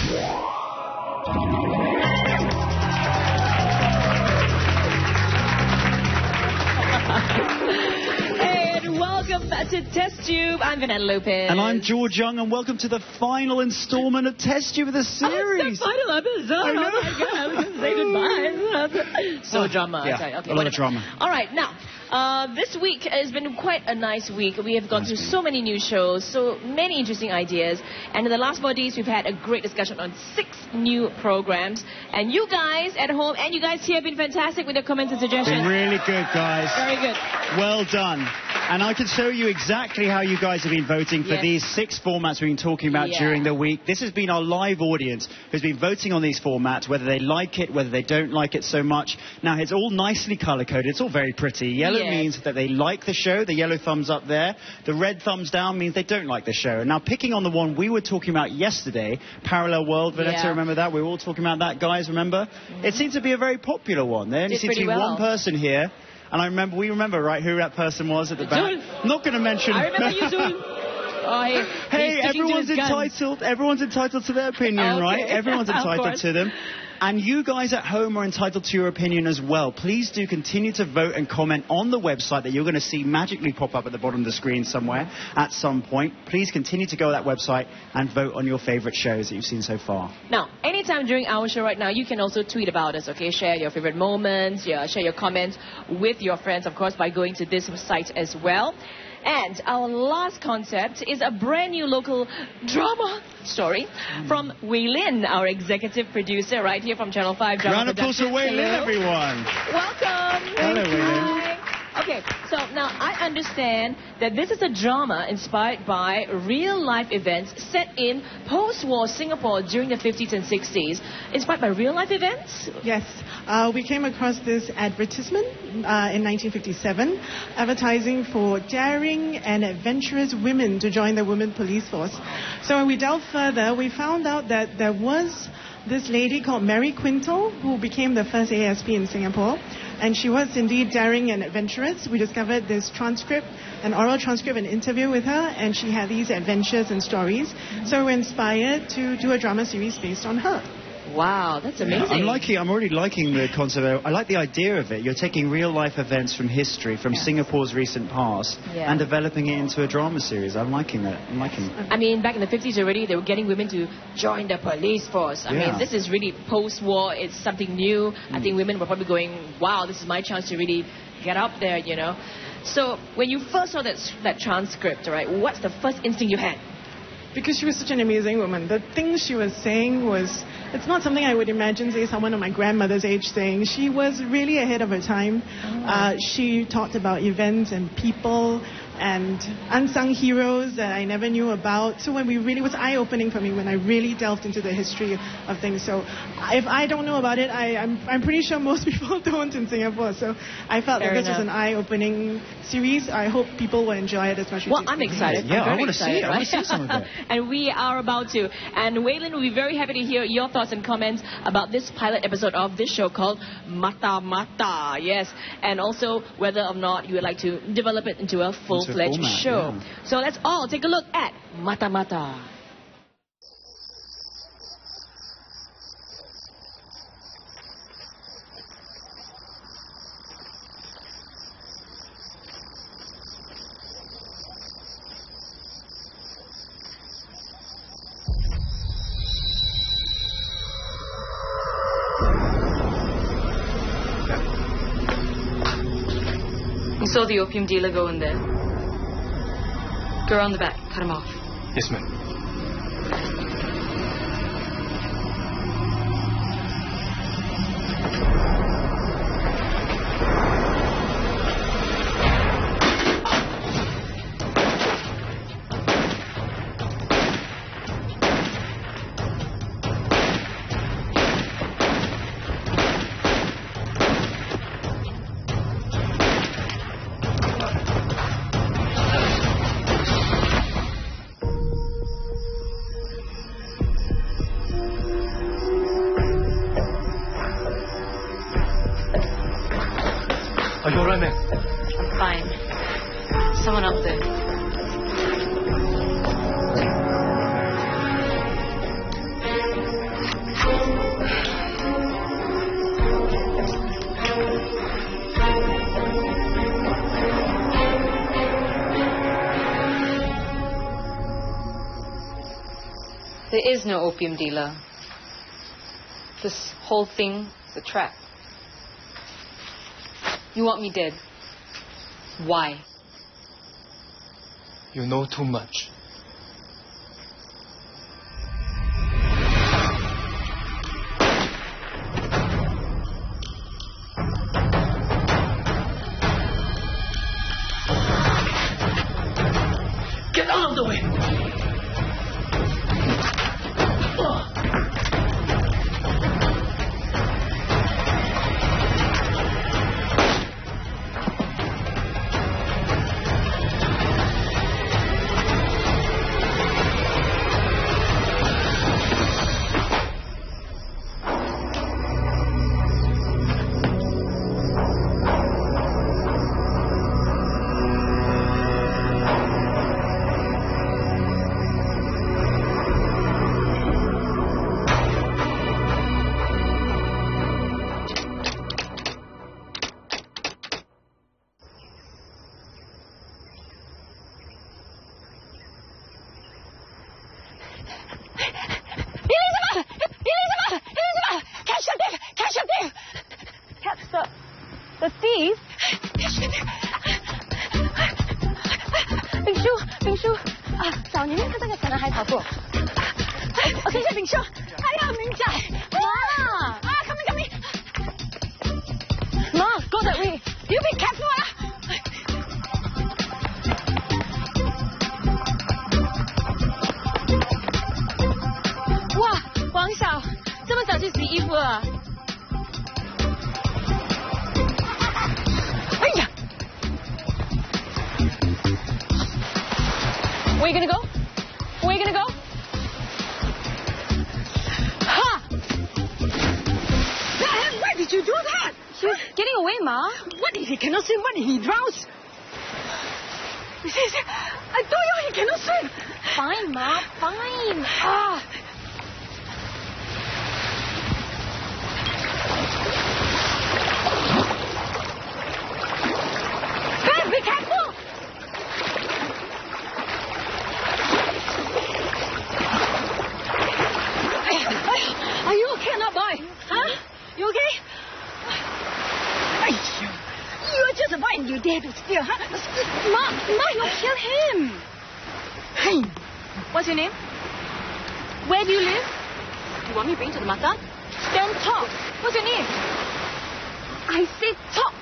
Welcome to Testube. I'm Vanessa Lopez. And I'm George Young, and welcome to the final installment of Testube of the series. The final episode. I know. Oh my God, I was going to say goodbye. So drama. Yeah, okay, a lot of drama. All right, now, this week has been quite a nice week. We have gone through so many new shows, so many interesting ideas. And in the last 4 days, we've had a great discussion on 6 new programs. And you guys at home and you guys here have been fantastic with your comments and suggestions. Been really good, guys. Very good. Well done. And I can show you exactly how you guys have been voting for these 6 formats we've been talking about during the week. This has been our live audience who's been voting on these formats, whether they like it, whether they don't like it so much. Now, it's all nicely colour-coded. It's all very pretty. Yellow means that they like the show, the yellow thumbs up there. The red thumbs down means they don't like the show. And now, picking on the one we were talking about yesterday, Parallel World, Vanessa, remember that? We were all talking about that, guys, remember? It seemed to be a very popular one. There only seemed to be one person here. And we remember, right, who that person was at the back. Not going to mention. I remember you, Zul. Hey, everyone's entitled to their opinion, right? Everyone's entitled to them. And you guys at home are entitled to your opinion as well. Please do continue to vote and comment on the website that you're going to see magically pop up at the bottom of the screen somewhere at some point. Please continue to go to that website and vote on your favourite shows that you've seen so far. Now, anytime during our show right now, you can also tweet about us, okay? Share your favourite moments, share your comments with your friends, of course, by going to this site as well. And our last concept is a brand new local drama story from Wei Lin, our executive producer right here from Channel 5 Drama Round of applause for Wei Lin, everyone. Welcome. Hello, Wei Lin. Okay, so now I understand that this is a drama inspired by real-life events set in post-war Singapore during the 50s and 60s. Inspired by real-life events? Yes. We came across this advertisement in 1957 advertising for daring and adventurous women to join the women police force. So when we delved further, we found out that there was this lady called Mary Quintal who became the first ASP in Singapore. And she was indeed daring and adventurous. We discovered this transcript, an oral transcript, an interview with her, and she had these adventures and stories. So we're inspired to do a drama series based on her. Wow, that's amazing. I'm already liking the concept. I like the idea of it. You're taking real-life events from history, from Singapore's recent past, and developing it into a drama series. I'm liking that. I mean, back in the 50s already, they were getting women to join the police force. I mean, this is really post-war. It's something new. I think women were probably going, wow, this is my chance to really get up there, you know. So when you first saw that transcript, right, what's the first instinct you had? Because she was such an amazing woman. The things she was saying was, it's not something I would imagine, say, someone of my grandmother's age saying. She was really ahead of her time. She talked about events and people and unsung heroes that I never knew about. So when it was eye-opening for me when I really delved into the history of things. So if I don't know about it, I'm pretty sure most people don't in Singapore. So I felt that this was an eye-opening series. I hope people will enjoy it as much as Well, I'm excited. Yeah, I want to see it. I want to see some of it. And we are about to. And Wei Lin will be very happy to hear your thoughts and comments about this pilot episode of this show called Mata Mata. Yes. And also whether or not you would like to develop it into a full-fledged show. Yeah. So let's all take a look at Mata Mata. You saw the opium dealer go in there. Go around the back, cut him off. Yes, ma'am. Are you alright, ma'am? I'm fine. Someone up there. There is no opium dealer. This whole thing is a trap. You want me dead. Why? You know too much. Get out of the way! The thief? 丙叔，丙叔啊，找你们看这个可能还跑步。我看一下丙叔，哎呀，明仔，哇啊 ，come in， Ma, go that way. You be careful 啊。哇，王嫂，这么早就洗衣服了？ Where are you gonna go? Where are you gonna go? Ha! Why did you do that? He was getting away, Ma. What if he cannot swim? What if he drowns? I told you he cannot swim. Fine, Ma. Fine. Ah. Ben, be careful. Are you okay or not, boy? Huh? You okay? You are just a boy and you dare to steal, huh? Ma, don't kill him. Hey, what's your name? Where do you live? You want me to bring to the matter? Then talk. What's your name? I said talk.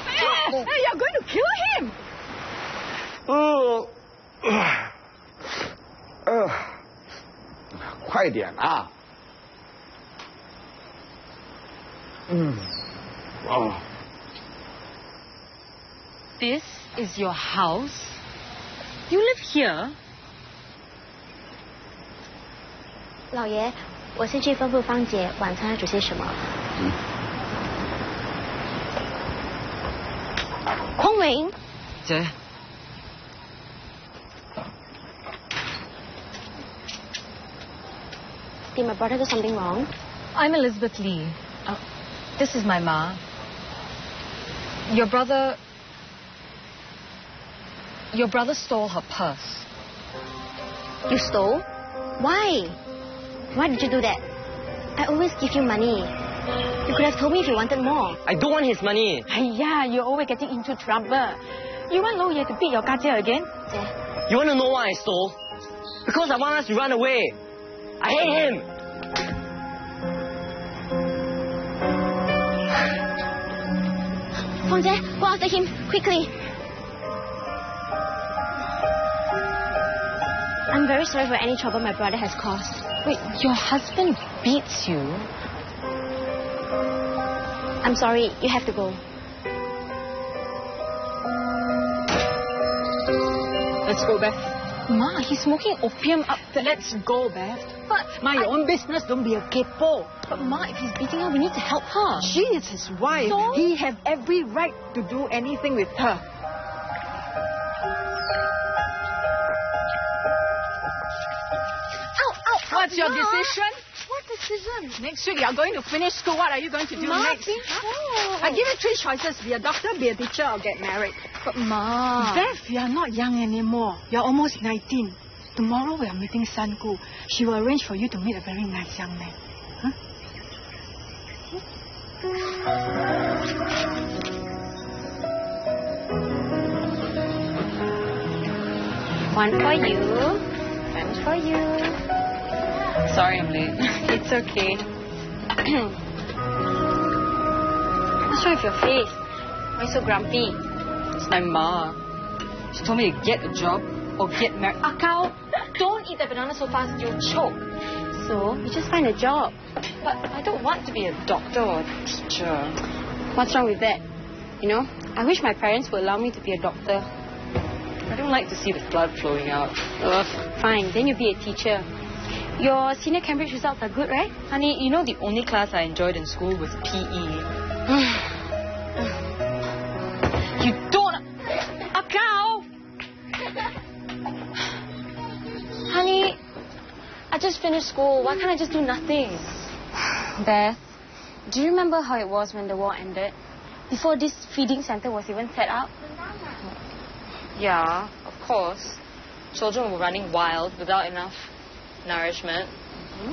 Hey, you're going to kill him. Oh. 快点啊！哦。 This is your house? You live here? 老爷，我先去吩咐芳姐晚餐要煮些什么。匡伟，姐。 Did my brother do something wrong? I'm Elizabeth Lee. This is my ma. Your brother stole her purse. You stole? Why? Why did you do that? I always give you money. You could have told me if you wanted more. I don't want his money. Yeah, you're always getting into trouble. You want Lo Ye to beat your Katia again? You want to know why I stole? Because I want us to run away. I hate him. Fang Jie, go after him, quickly. I'm very sorry for any trouble my brother has caused. Wait, your husband beats you? I'm sorry, you have to go. Let's go, Beth. Ma, he's smoking opium up there. Let's go, Beth. But mind your own business, don't be a kepo. But Ma, if he's beating her, we need to help her. She is his wife. So? He have every right to do anything with her. What's your decision? What decision? Next week you're going to finish school. What are you going to do next? Huh? I give you 3 choices. Be a doctor, be a teacher, or get married. But Ma... Beth, you're not young anymore. You're almost 19. Tomorrow we are meeting Sanku. She will arrange for you to meet a very nice young man. Huh? One for you. One for you. Sorry I'm late. It's okay. What's wrong with your face? Why so grumpy? It's my ma. She told me to get a job or get married. Akao, don't eat the banana so fast, you'll choke. So, you just find a job. But I don't want to be a doctor or a teacher. What's wrong with that? You know, I wish my parents would allow me to be a doctor. I don't like to see the blood flowing out. Ugh, fine, then you'll be a teacher. Your senior Cambridge results are good, right? Honey, you know the only class I enjoyed in school was PE. You don't... Akao! Honey, I just finished school. Why can't I just do nothing? Beth, do you remember how it was when the war ended? Before this feeding center was even set up? Yeah, of course. Children were running wild without enough nourishment.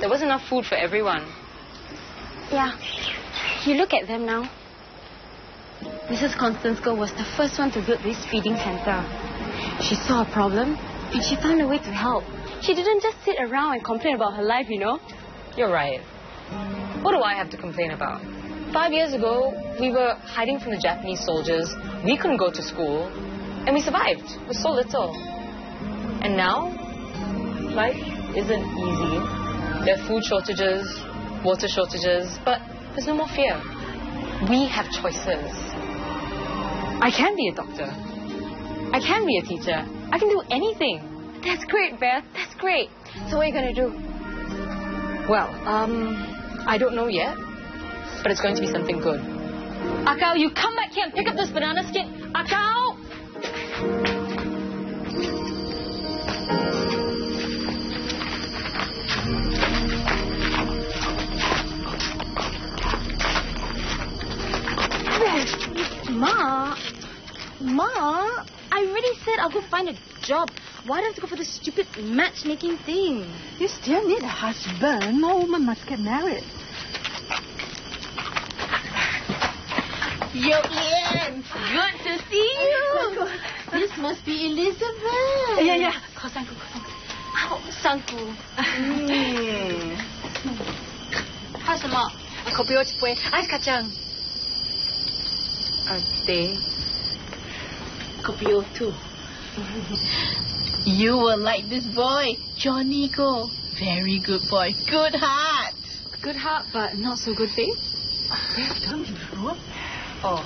There wasn't enough food for everyone. Yeah. You look at them now. Mrs. Constance Girl was the first one to build this feeding center. She saw a problem and she found a way to help. She didn't just sit around and complain about her life, you know. You're right. What do I have to complain about? 5 years ago, we were hiding from the Japanese soldiers. We couldn't go to school. And we survived with so little. And now, life isn't easy. There are food shortages, water shortages, but there's no more fear. We have choices. I can be a doctor. I can be a teacher. I can do anything. That's great, Beth. That's great. So what are you going to do? Well, I don't know yet, but it's going to be something good. Akao, you come back here and pick up this banana skin. Akao! Ma, I already said I'll go find a job. Why do I have to go for this stupid matchmaking thing? You still need a husband. No woman must get married. Yo, Ian, good to see you. This must be Elizabeth. Yeah. Call Sanku. Oh, Sanku. 喝什么？口比我一杯，ice kacang。Teh. Kopi too. You will like this boy, Johnny Go. Very good boy. Good heart. Good heart, but not so good face. Yes, tell me before. Oh.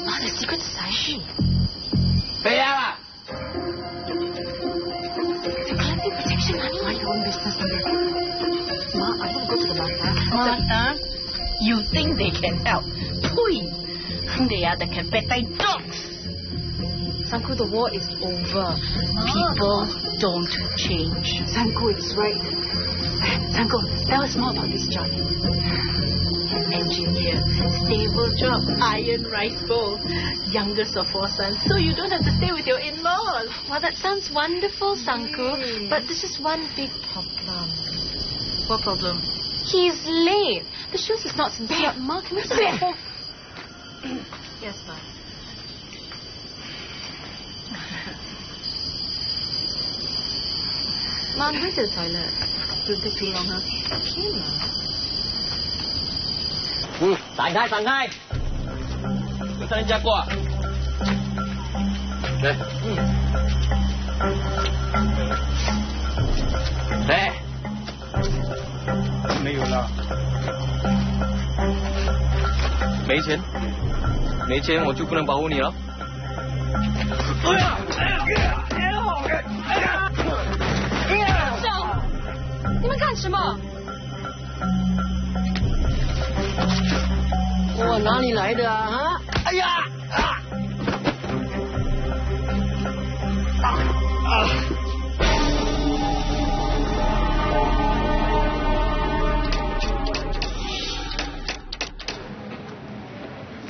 Oh, the secret society. 回家了。 To collect the protection money. Mind your own business, Ma, I want to go to the market. Mata, you think they can help? Pui. They are the Capetai dogs. Sanku, the war is over. People don't change. Sanku, it's right. Sanku, tell us more about this job. Engineer, stable job, iron rice bowl, youngest of 4 sons, so you don't have to stay with your in-laws. Well, that sounds wonderful, Sanku. But there's just one big problem. What problem? He's late. The shoes is not sincere. Ma, can we sit at home? Yes, ma'am. Mom, where's the toilet? Don't take too long, huh? Okay, Mom. 闪开！有3人家过。来，来，没有了。没钱我就不能保护你了。你们干什么？我哪里来的啊？哎呀！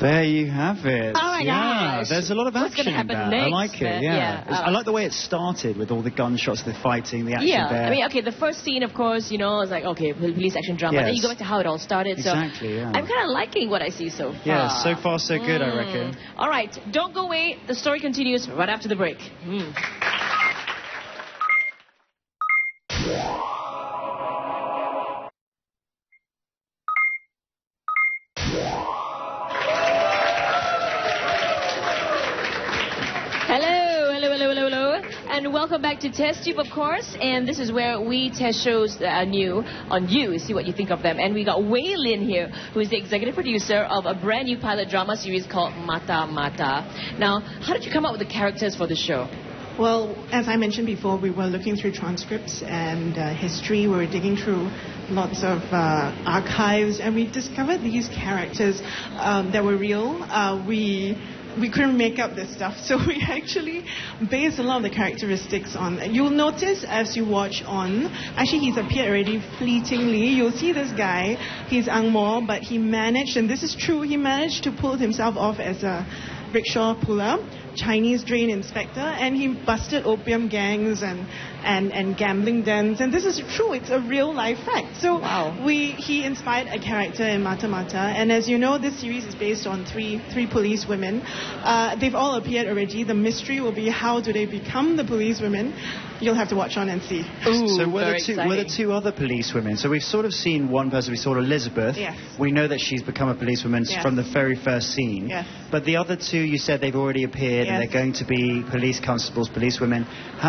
There you have it. Oh my gosh. There's a lot of action in that. Next? I like it, I like the way it started with all the gunshots, the fighting, the action there. I mean, okay, the first scene, of course, you know, it's like, okay, police action drama. Yes. Then you go back to how it all started. Exactly, so I'm kind of liking what I see so far. Yeah, so far so good, I reckon. All right, don't go away. The story continues right after the break. And welcome back to Testube, of course. And this is where we test shows that are new on you, see what you think of them. And we got Wei Lin here, who is the executive producer of a brand new pilot drama series called Mata Mata. Now, how did you come up with the characters for the show? Well, as I mentioned before, we were looking through transcripts and history. We were digging through lots of archives, and we discovered these characters that were real. We couldn't make up this stuff, so we actually based a lot of the characteristics on. You'll notice as you watch on, actually he's appeared already fleetingly. You'll see this guy, he's Ang Mo, but he managed, and this is true, he managed to pull himself off as a rickshaw puller, Chinese drain inspector, and he busted opium gangs and gambling dens, and this is true, it's a real life fact. So he inspired a character in Mata Mata, and as you know, this series is based on three police women. They've all appeared already. The mystery will be how do they become the police women. You'll have to watch on and see. Ooh, so were the two other police women? So we've sort of seen one person, we saw Elizabeth. Yes. We know that she's become a policewoman from the very first scene. Yes. But the other two, you said they've already appeared and they're going to be police constables, policewomen.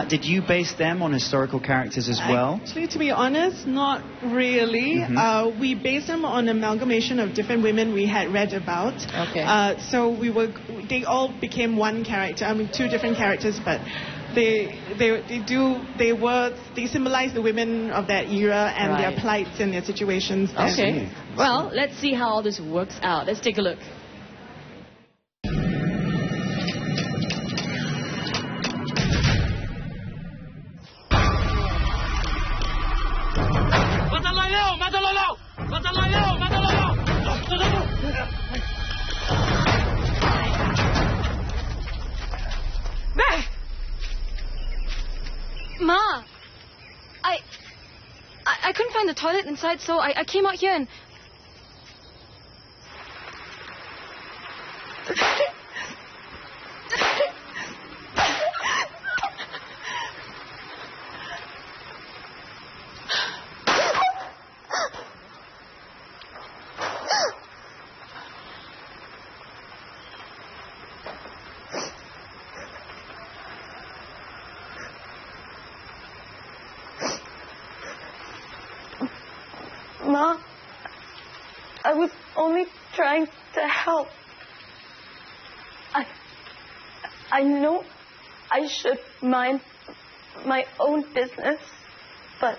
Did you base them on historical characters as well? Actually, to be honest, not really. We based them on an amalgamation of different women we had read about. Okay. So they all became one character. I mean, two different characters, but they symbolize the women of that era and their plights and their situations. Okay. Well, let's see how all this works out. Let's take a look. Ma, I couldn't find the toilet inside, so I came out here and... Ma, I was only trying to help. I know I should mind my own business, but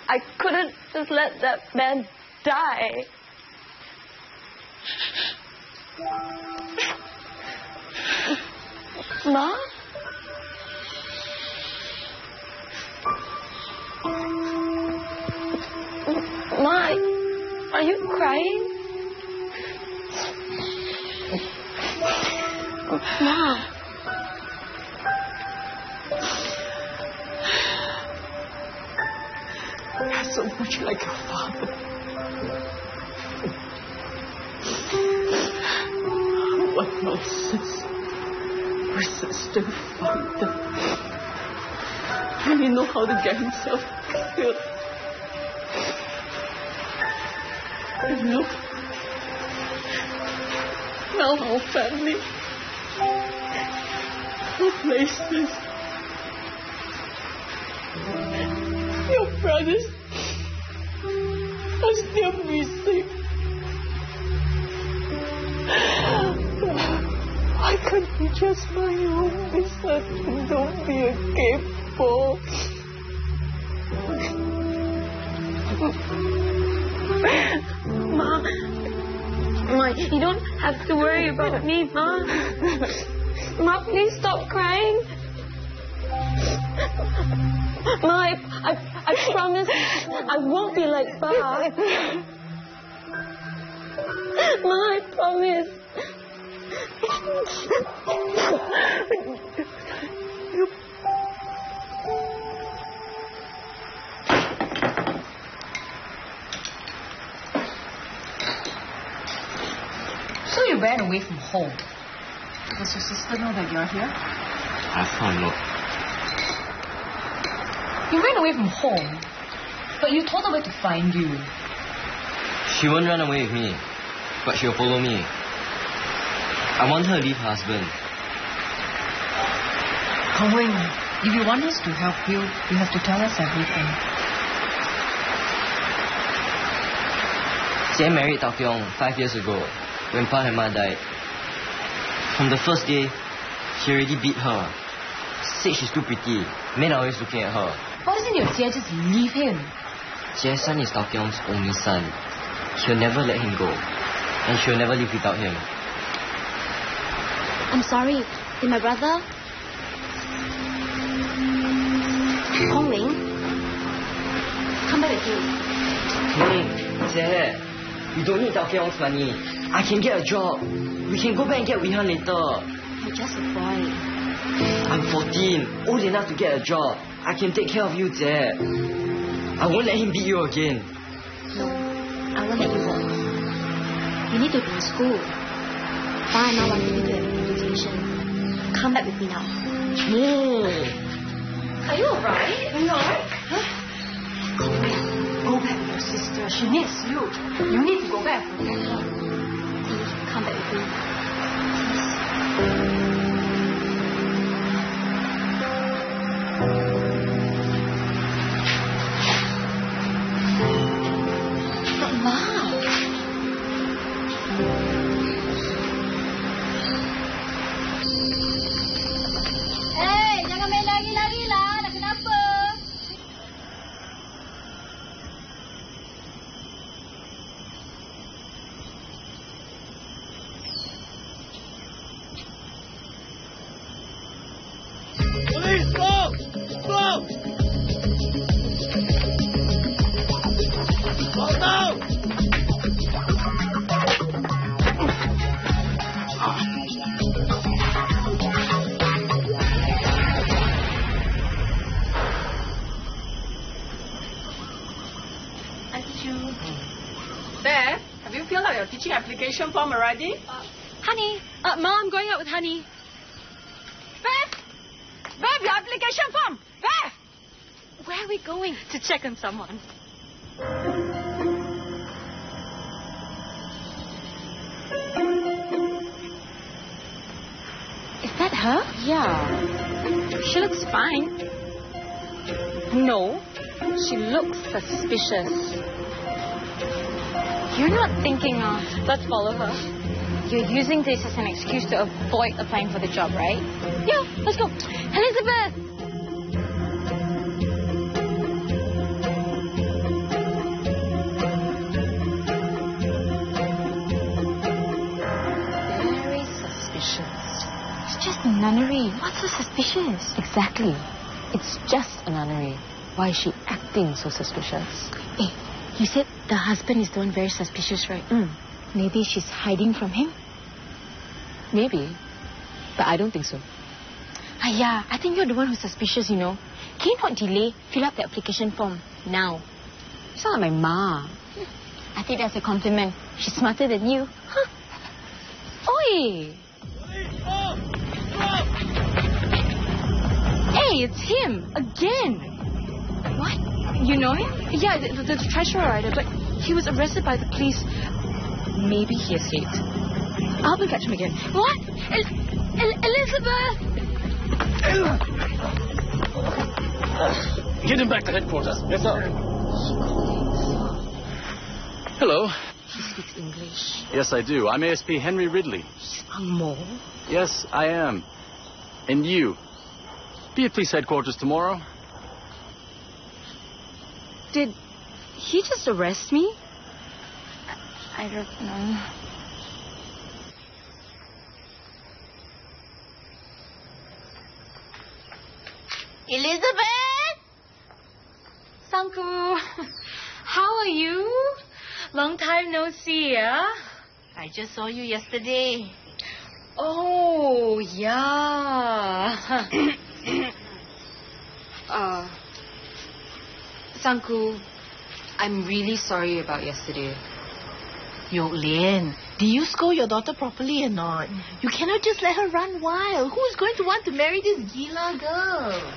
I couldn't just let that man die. Ma? Ma, are you crying? Ma. You're so much like your father. What nonsense. Resistant fighter. And he know how to get himself killed. And look, now our family, our places, your brothers are still missing. Why can't we just mind your own business and don't be a capable? Ma, you don't have to worry about me, Ma. Ma, please stop crying. Ma, I promise I won't be like Pa. Ma, I promise. So you ran away from home. Does your sister know that you're here? I found out. You ran away from home, but you told her where to find you. She won't run away with me, but she'll follow me. I want her to leave her husband. Owen, if you want us to help you, you have to tell us everything. Jie married Tao Kiong 5 years ago, when Pa and Ma died. From the first day, she already beat her. Said she's too pretty. Men are always looking at her. Why doesn't your Jie just leave him? Jie's son is Tao Kiong's only son. She'll never let him go. And she'll never live without him. I'm sorry. Did my brother... Hong Ling? Come back with you. Jie, you don't need Tao Kiong's money. I can get a job. We can go back and get Wihan later. You're just a boy. I'm 14, old enough to get a job. I can take care of you, Jie. I won't let him beat you again. No, I won't let you walk. You need to be in school. Pa and I want you to have an education. Come back with me now. Are you alright? Are you alright? Huh? Go back with your sister. She needs you. You need to go back and protect her. Please, come back with me. But Ma... Hey, jangan main lari-lari lah. Nak kenapa? Police, stop! Stop! Slow down! Beth, have you filled out your teaching application form already? Honey. Ma, I'm going out with Honey. Beth! Beth, your application form! Beth! Where are we going? To check on someone. Is that her? Yeah. She looks fine. No. She looks suspicious. You're not thinking of... Let's follow her. You're using this as an excuse to avoid applying for the job, right? Yeah, let's go. Elizabeth! Very suspicious. It's just a nunnery. What's so suspicious? Exactly. It's just a nunnery. Why is she acting so suspicious? Hey, you said the husband is the one very suspicious, right? Maybe she's hiding from him? Maybe. But I don't think so. Yeah, I think you're the one who's suspicious, you know. Can you not delay? Fill out the application form now. You sound like my ma. I think that's a compliment. She's smarter than you. Huh? Oi! Stop! Stop! Hey, it's him! Again! What? You know him? Yeah, the treasurer rider, but he was arrested by the police. Maybe he escaped. I'll be catch him again. What? Elizabeth! Get him back to headquarters. Yes, sir. Hello. He speaks English. Yes, I do. I'm ASP Henry Ridley. Mo? Yes, I am. And you? Be at police headquarters tomorrow. Did he just arrest me? I don't know. Elizabeth! Sanku, how are you? Long time no see, yeah? I just saw you yesterday. Oh, yeah. Sanku, I'm really sorry about yesterday. Yok Lien, did you scold your daughter properly or not? You cannot just let her run wild. Who is going to want to marry this gila girl?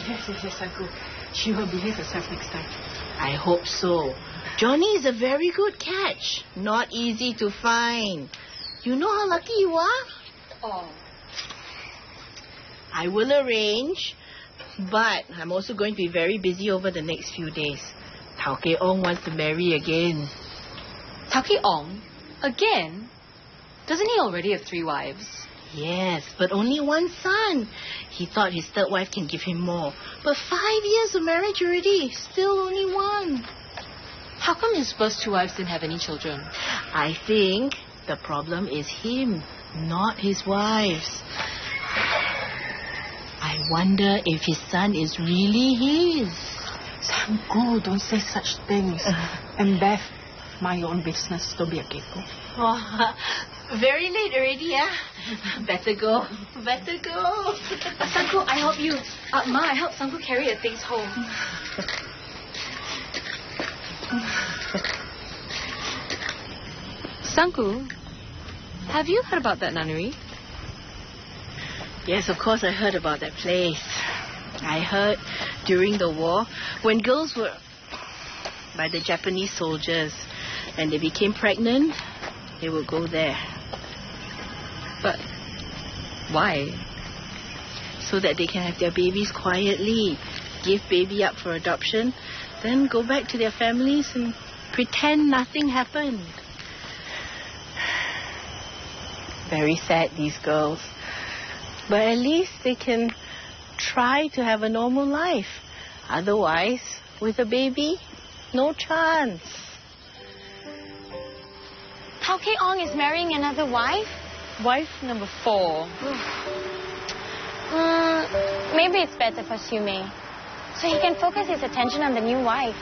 Yes, Sanku. She will behave herself next time. I hope so. Johnny is a very good catch. Not easy to find. You know how lucky you are? Oh. I will arrange, but I'm also going to be very busy over the next few days. Tao Ke Ong wants to marry again. Tao Ke Ong? Again? Doesn't he already have 3 wives? Yes, but only 1 son. He thought his third wife can give him more. But 5 years of marriage already, still only 1. How come his first 2 wives didn't have any children? I think the problem is him, not his wives. I wonder if his son is really his. Sanku, don't say such things. And Beth, mind your own business. Don't be a kepo. Oh, very late already, yeah? Better go. Better go. Sanku, I help you. Ma, I help Sanku carry her things home. Sanku, have you heard about that nunnery? Yes, of course I heard about that place. I heard during the war, when girls were by the Japanese soldiers and they became pregnant, they would go there. But why? So that they can have their babies quietly, give baby up for adoption, then go back to their families and pretend nothing happened. Very sad, these girls. But at least they can try to have a normal life. Otherwise, with a baby, no chance. Tao Ke Ong is marrying another wife? Wife number 4. Maybe it's better for Siu Mei. So he can focus his attention on the new wife.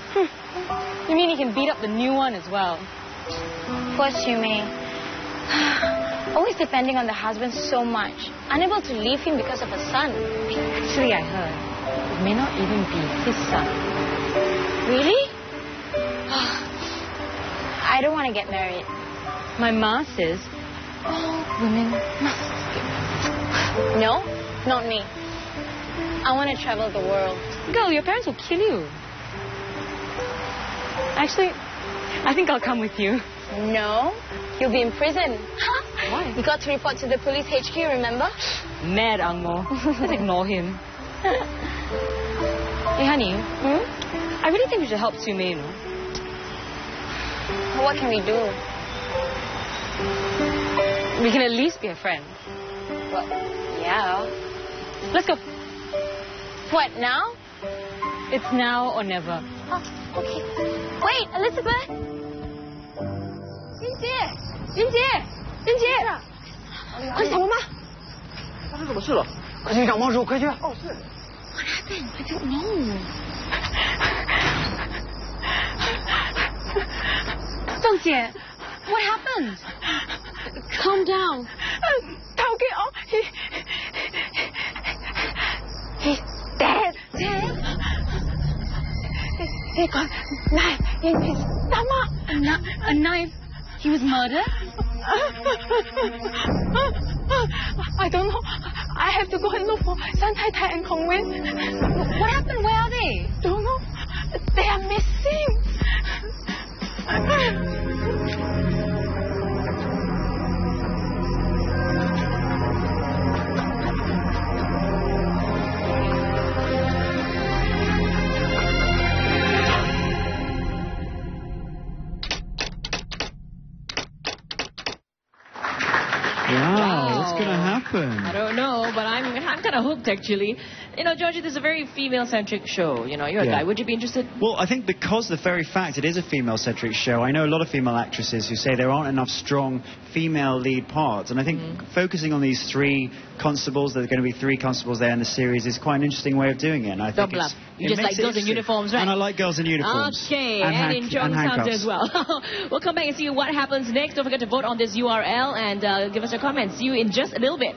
You mean he can beat up the new one as well? Poor Siu Mei. Always depending on the husband so much. Unable to leave him because of a son. Actually, I heard it may not even be his son. Really? I don't want to get married. My ma says all women must get married. No, not me. I want to travel the world. Girl, your parents will kill you. Actually, I think I'll come with you. No, you'll be in prison. Why? You got to report to the police HQ, remember? Mad Angmo. Just ignore him. Hey, honey. I really think we should help Siu Mei, you know. What can we do? We can at least be a friend. Well, yeah. Let's go. What, now? It's now or never. Oh, okay. Wait, Elizabeth! 云姐，快走吗？发生什么事了？快去找帮手，快去！哦，是。What happened? I don't know. 凤姐 What happened? Calm down. Tao Ke Ong, he's dead. Dead? He got knife in his stomach. A knife? He was murdered? I don't know. I have to go and look for San Tai Tai and Kong Wen. What happened? Where are they? Don't know. They are missing. Wow, what's going to happen? I don't know, but I'm kind of hooked, actually. You know, Georgie, this is a very female-centric show. You know, you're a guy. Would you be interested? Well, I think because the very fact it is a female-centric show, I know a lot of female actresses who say there aren't enough strong female lead parts. And I think focusing on these 3 constables, there are going to be 3 constables there in the series, is quite an interesting way of doing it. And I think you just like girls in uniforms, right? And I like girls in uniforms. Okay, and in John Sounds as well. We'll come back and see what happens next. Don't forget to vote on this URL and give us your comments. See you in just a little bit.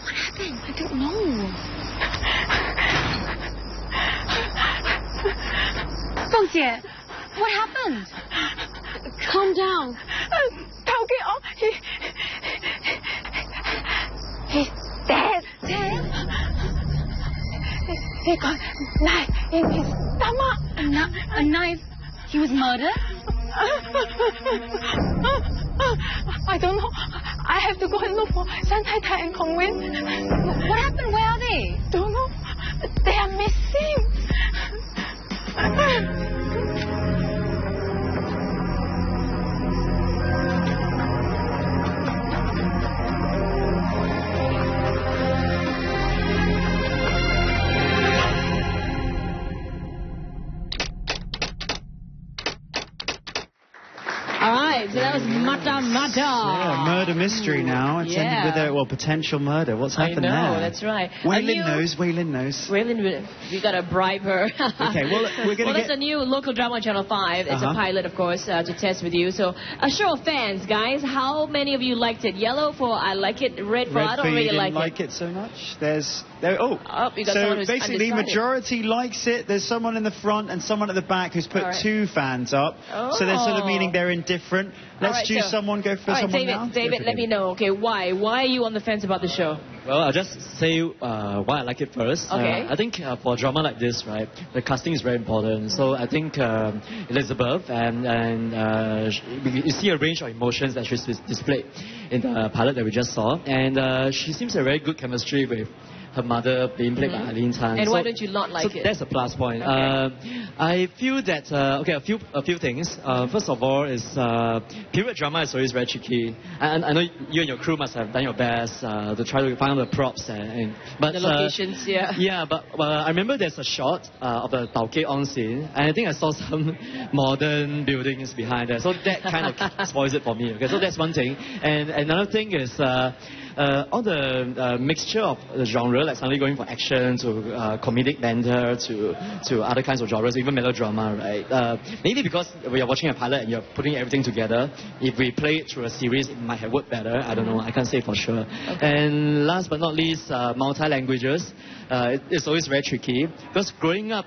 What happened? I don't know. Fengjie, what happened? Calm down. He's dead. Dead? He got a knife in his stomach. A knife? He was murdered? I don't know. I have to go and look for San Tai Tai and Kong Wen. What happened? Where are they? Don't know. They are missing. So that was Mata Mata. Yeah, murder mystery now. It's ended with a, potential murder. What's happened there? I know, that's right. Waylin knows. Waylin, we got to bribe her. Okay, well, we're going to that's a new local drama on Channel 5. It's a pilot, of course, to test with you. So, a show of fans, guys. How many of you liked it? Yellow for I like it, red for I don't really like it. So much. You got so basically, majority likes it. There's someone in the front and someone at the back who's put 2 fans up. So they're sort of meaning they're indifferent. Let's choose someone. Go for someone now. David, let me know. Okay, why? Why are you on the fence about the show? Well, I'll just say why I like it first. Okay. I think for a drama like this, right, the casting is very important. So I think Elizabeth and you see a range of emotions that she's displayed in the pilot that we just saw, and she seems to have very good chemistry with her mother being played by Eileen Tan. And why don't you not like it? That's a plus point. Okay. I feel that a few things. First of all, is period drama is always very tricky. And I know you and your crew must have done your best to try to find the props but the locations. Yeah, but I remember there's a shot of the Tauke on scene, and I think I saw some modern buildings behind there. So that kind of spoils it for me. Okay, so that's one thing. And another thing is all the mixture of the genre, like suddenly going for action to comedic banter to other kinds of genres, even melodrama, right? Maybe because we are watching a pilot and you're putting everything together. If we play it through a series, it might have worked better. I don't know. I can't say for sure. Okay. And last but not least, multi-languages. It's always very tricky because growing up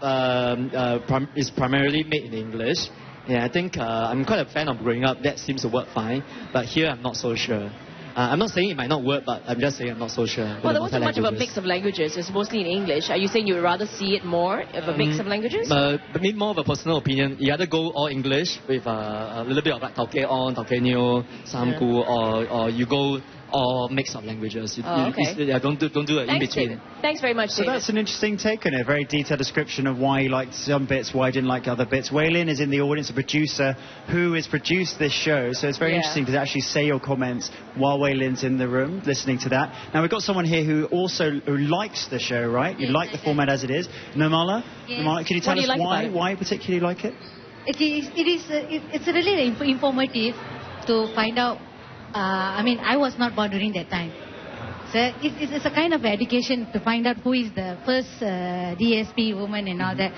is primarily made in English. Yeah, I think I'm quite a fan of growing up. That seems to work fine. But here, I'm not so sure. I'm not saying it might not work, but I'm just saying I'm not so sure. Well, there wasn't much of a mix of languages. It's mostly in English. Are you saying you would rather see it more of a mix of languages? But maybe more of a personal opinion. You either go all English with a little bit of like Tauke On, Tauke Neo, Samku, or you go all mix of languages. Don't do it in between. David. Thanks very much, So David. that's an interesting take on it. A very detailed description of why you liked some bits, why you didn't like other bits. Waylin is in the audience, a producer who has produced this show. So it's very interesting to actually say your comments while Waylin's in the room listening to that. Now, we've got someone here who likes the show, right? You like the format as it is. Nirmala? Yes. Nirmala, can you tell us why you particularly like it? It's really informative to find out. I was not born during that time. So it's a kind of education to find out who is the first DSP woman and all that.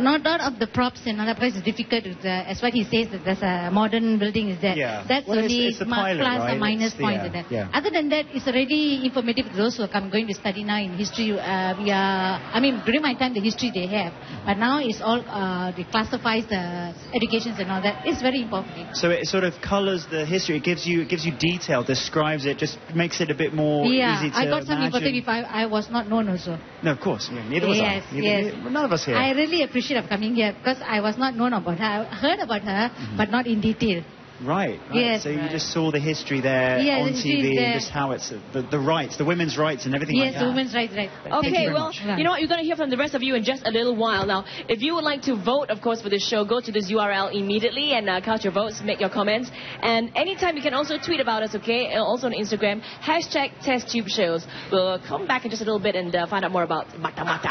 Not of the props and all that, because it's difficult. As what he says, that there's a modern building is there. Yeah. That's only plus or minus points in that. Yeah. Other than that, it's already informative to those who are going to study now in history. During my time, the history they have. But now it's all, they classifies the educations and all that. It's very informative. So it sort of colours the history. It gives you detail, describes it, just makes it a bit more easy to I got some imagine. sympathy if I was not known also. No, of course. Yeah, neither was I. None of us here. I really appreciate of coming here because I was not known about her. I heard about her, but not in detail. Right. Yes. So you just saw the history there on TV and just how it's the rights, the women's rights and everything like that. Yes, the women's rights, right. Okay, well, you know what? You're going to hear from the rest of you in just a little while. Now, if you would like to vote, of course, for this show, go to this URL immediately and cast your votes, make your comments. And anytime you can also tweet about us, okay? Also on Instagram, #TestTubeShows. We'll come back in just a little bit and find out more about Mata Mata.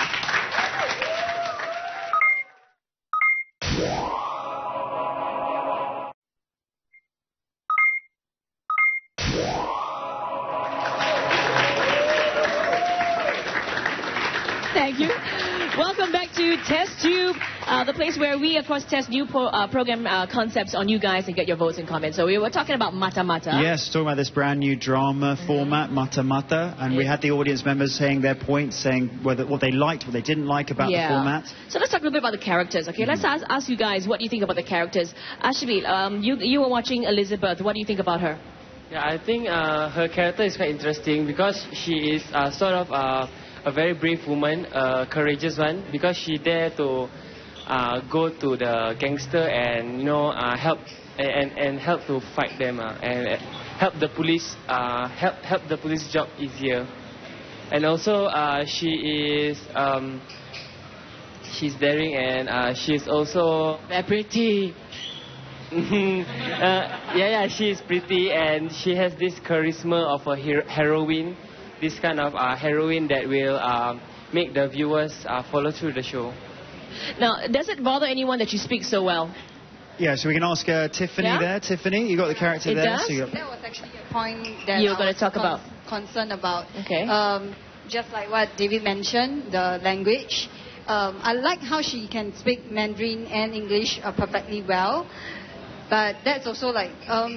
Thank you. Welcome back to Testube, the place where we, of course, test new program concepts on you guys and get your votes and comments. So we were talking about Mata Mata. Yes, talking about this brand new drama format, Mata Mata, and we had the audience members saying their points, saying what they liked, what they didn't like about the format. So let's talk a little bit about the characters, okay? Let's ask you guys, what do you think about the characters? Ashbil, you were watching Elizabeth. What do you think about her? Yeah, I think her character is quite interesting because she is sort of a very brave woman, a courageous one, because she dare to go to the gangster and help and help to fight them and help the police help the police job easier. And also she's daring and she's also very pretty. She's pretty and she has this charisma of a heroine. This kind of heroine that will make the viewers follow through the show. Now, does it bother anyone that you speak so well? Yeah, so we can ask Tiffany there. Tiffany, you got the character there. Does? So that was actually a point that you were going to talk about. Concerned about. Okay. Just like what David mentioned, the language. I like how she can speak Mandarin and English perfectly well. But that's also like,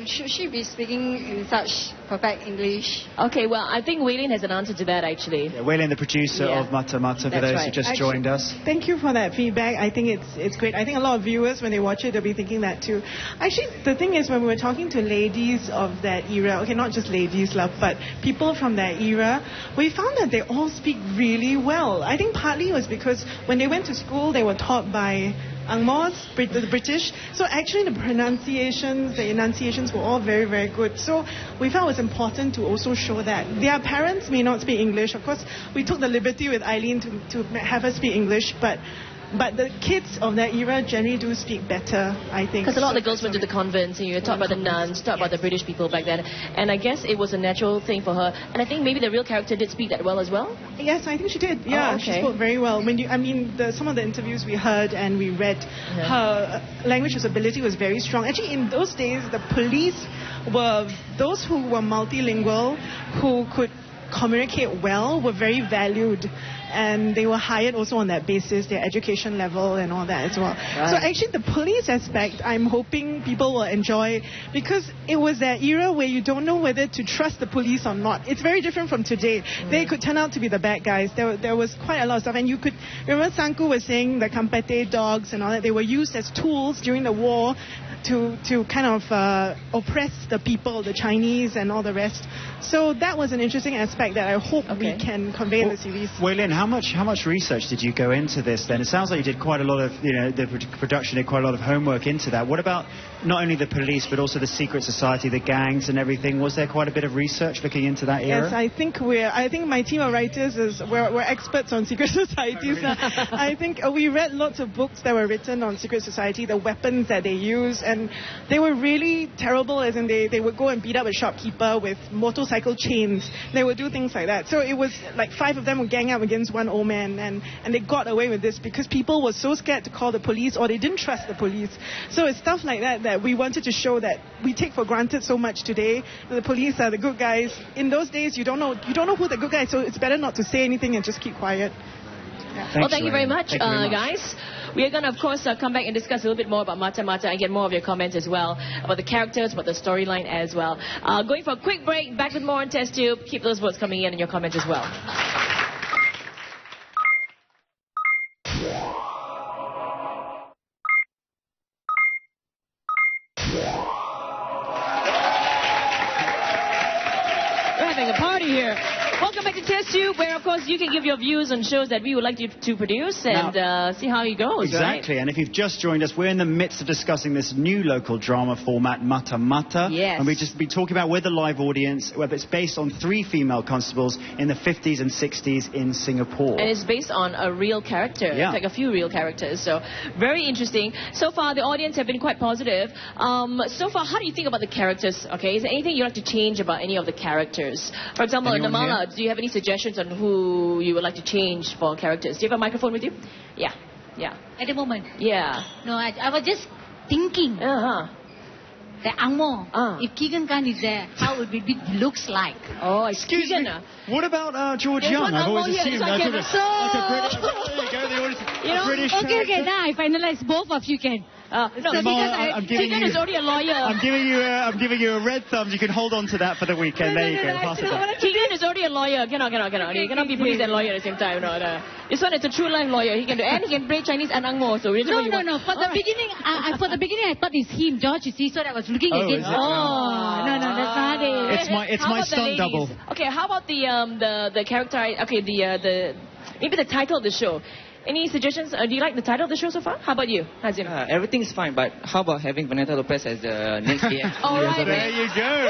should she be speaking in such perfect English? Okay, well, I think Waylin has an answer to that, actually. Yeah, Waylin, the producer of Mata Mata, for those who just joined us. Thank you for that feedback. I think it's great. I think a lot of viewers, when they watch it, they'll be thinking that too. Actually, the thing is, when we were talking to ladies of that era, okay, not just ladies, love, but people from that era, we found that they all speak really well. I think partly it was because when they went to school, they were taught by Angmos, the British. So actually the enunciations were all very, very good. So we felt it was important to also show that. Their parents may not speak English. Of course, we took the liberty with Eileen to have her speak English, but the kids of that era generally do speak better, I think. Because a lot of the girls went to the convents, and you talk about the nuns, talk about the British people back then. And I guess it was a natural thing for her. And I think maybe the real character did speak that well as well? Yes, I think she did. Yeah, she spoke very well. Some of the interviews we heard and we read, her language ability was very strong. Actually, in those days, the police were those who were multilingual, who could communicate well, were very valued. And they were hired also on that basis, their education level and all that as well. Right. So actually the police aspect, I'm hoping people will enjoy, because it was that era where you don't know whether to trust the police or not. It's very different from today. They could turn out to be the bad guys. There was quite a lot of stuff. And you could, remember Sanku was saying the Kampete dogs and all that, they were used as tools during the war to kind of oppress the people, the Chinese and all the rest. So that was an interesting aspect that I hope we can convey in the series. Waylin, how much research did you go into this then? It sounds like you did quite a lot of, the production did quite a lot of homework into that. What about not only the police but also the secret society, the gangs and everything? Was there quite a bit of research looking into that era? Yes, I think my team of writers we're experts on secret societies. I think we read lots of books that were written on secret society, the weapons that they used, and they were really terrible, as in they would go and beat up a shopkeeper with motorcycle chains. They would do things like that. So it was like 5 of them would gang up against one old man, and they got away with this because people were so scared to call the police, or they didn't trust the police. So it's stuff like that we wanted to show that we take for granted so much today. The police are the good guys. In those days, you don't know who the good guy is, so it's better not to say anything and just keep quiet. Yeah. Well, thank you very much, guys. We are going to, of course, come back and discuss a little bit more about Mata Mata and get more of your comments as well, about the characters, about the storyline as well. Going for a quick break, back with more on Testube. Keep those votes coming in and your comments as well. We're having a party here. back to Testube, where, of course, you can give your views on shows that we would like you to produce and see how it goes, exactly, right? And if you've just joined us, we're in the midst of discussing this new local drama format, Mata Mata. Yes. And we just be talking about with the live audience, whether it's based on 3 female constables in the 50s and 60s in Singapore. And it's based on a real character. Yeah. In fact, a few real characters. So, very interesting. So far, the audience have been quite positive. So far, how do you think about the characters? Okay, is there anything you'd like to change about any of the characters? For example, Namala, do you have any suggestions on who you would like to change for characters? Do you have a microphone with you? Yeah. At the moment? Yeah. No, I was just thinking. The Angmo, if Keegan Khan is there, how would it looks like? Oh, excuse me. What about George Young? I've always assumed like a British Okay, now I finalize both of you can. Keegan is already a lawyer. I'm giving you a red thumb. You can hold on to that for the weekend. There you go. Pass it on. Keegan is already a lawyer. Cannot. You cannot be police and lawyer at the same time. No. This one is a true life lawyer. He can do, and he can break Chinese and Angmo. So no. For the beginning, I thought it's him, George. You see, so I was looking against. No, that's not it. It's my stunt double. Okay, how about the character? Okay, maybe the title of the show. Any suggestions? Do you like the title of the show so far? How about you, Hazim? Everything's fine, but how about having Vanessa Lopez as the next DM? All right. There you go.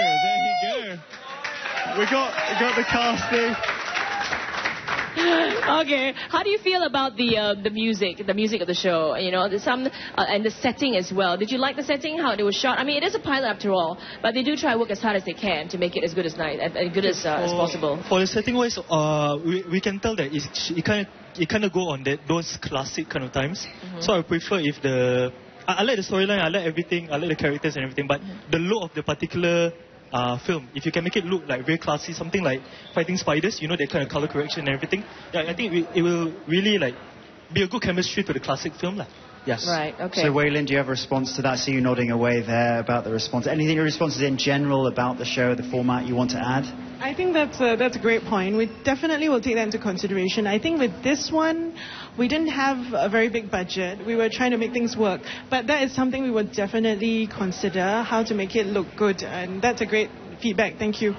We got the casting. Okay, how do you feel about the music of the show? You know, and the setting as well. Did you like the setting? How it was shot? I mean, it is a pilot after all, but they do try to work as hard as they can to make it as good as possible. For the setting wise, we can tell that it kind of go on those classic kind of times. So I prefer if I like the storyline, I like everything, I like the characters and everything, but the look of the particular film, if you can make it look like very classy, something like Fighting Spiders, you know, that kind of color correction and everything. Yeah, I think it will really be a good chemistry to the classic film lah. Yes. Right, okay. So, Waylon, do you have a response to that? See you nodding away there about the response. Anything, your responses in general about the show, the format you want to add? I think that's a great point. We definitely will take that into consideration. I think with this one, we didn't have a very big budget. We were trying to make things work. But that is something we would definitely consider, how to make it look good. And that's a great feedback. Thank you.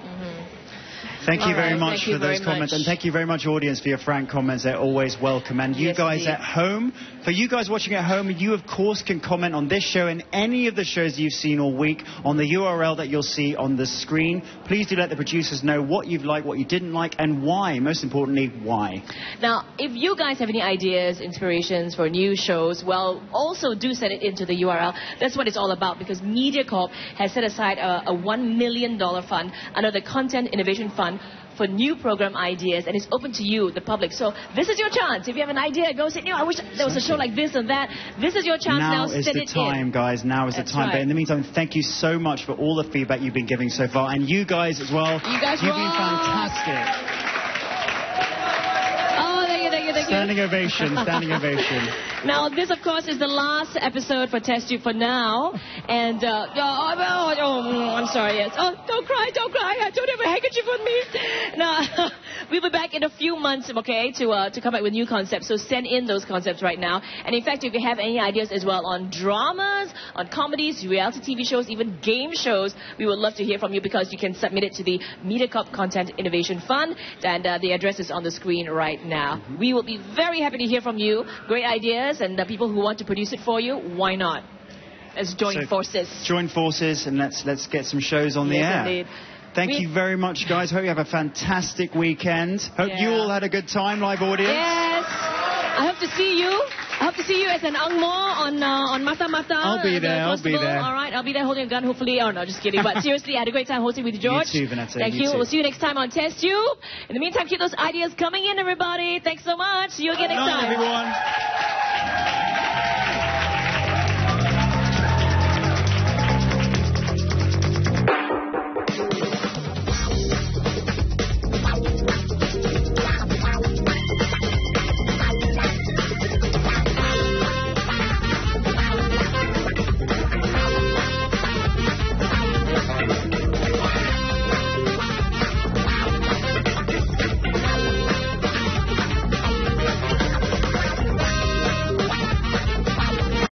Thank you very much for those comments. And thank you very much, audience, for your frank comments. They're always welcome. And you guys at home, for you guys watching at home, you, of course, can comment on this show and any of the shows you've seen all week on the URL that you'll see on the screen. Please do let the producers know what you've liked, what you didn't like, and why. Most importantly, why. Now, if you guys have any ideas, inspirations for new shows, well, also do send it into the URL. That's what it's all about, because MediaCorp has set aside a $1 million fund under the Content Innovation Fund for new program ideas, and it's open to you, the public. So this is your chance. If you have an idea, go say, I wish there was a show like this or that. This is your chance now. Now is the time, guys. Now is the time. Right. But in the meantime, thank you so much for all the feedback you've been giving so far. And you guys as well. You've been fantastic. Standing ovation. Now, this, of course, is the last episode for Testube for now. And, I'm sorry, yes. Oh, don't cry. I don't have a handkerchief with me. Now, we'll be back in a few months, okay, to come up with new concepts. So send in those concepts right now. And, in fact, if you have any ideas as well on dramas, on comedies, reality TV shows, even game shows, we would love to hear from you, because you can submit it to the MediaCorp Content Innovation Fund. And the address is on the screen right now. We will be very happy to hear from you. Great ideas, and the people who want to produce it for you, why not? Let's join forces. Join forces, and let's get some shows on the air. Indeed. Thank you very much, guys. Hope you have a fantastic weekend. Hope you all had a good time, live audience. Yes. I hope to see you. I hope to see you as an Angmo on Mata Mata. I'll be there. All right, I'll be there holding a gun, hopefully. Oh, no, just kidding. But seriously, I had a great time hosting with George. You too, Vanessa. Thank you. We'll see you next time on Testube. In the meantime, keep those ideas coming in, everybody. Thanks so much. See you again next time. Bye, everyone.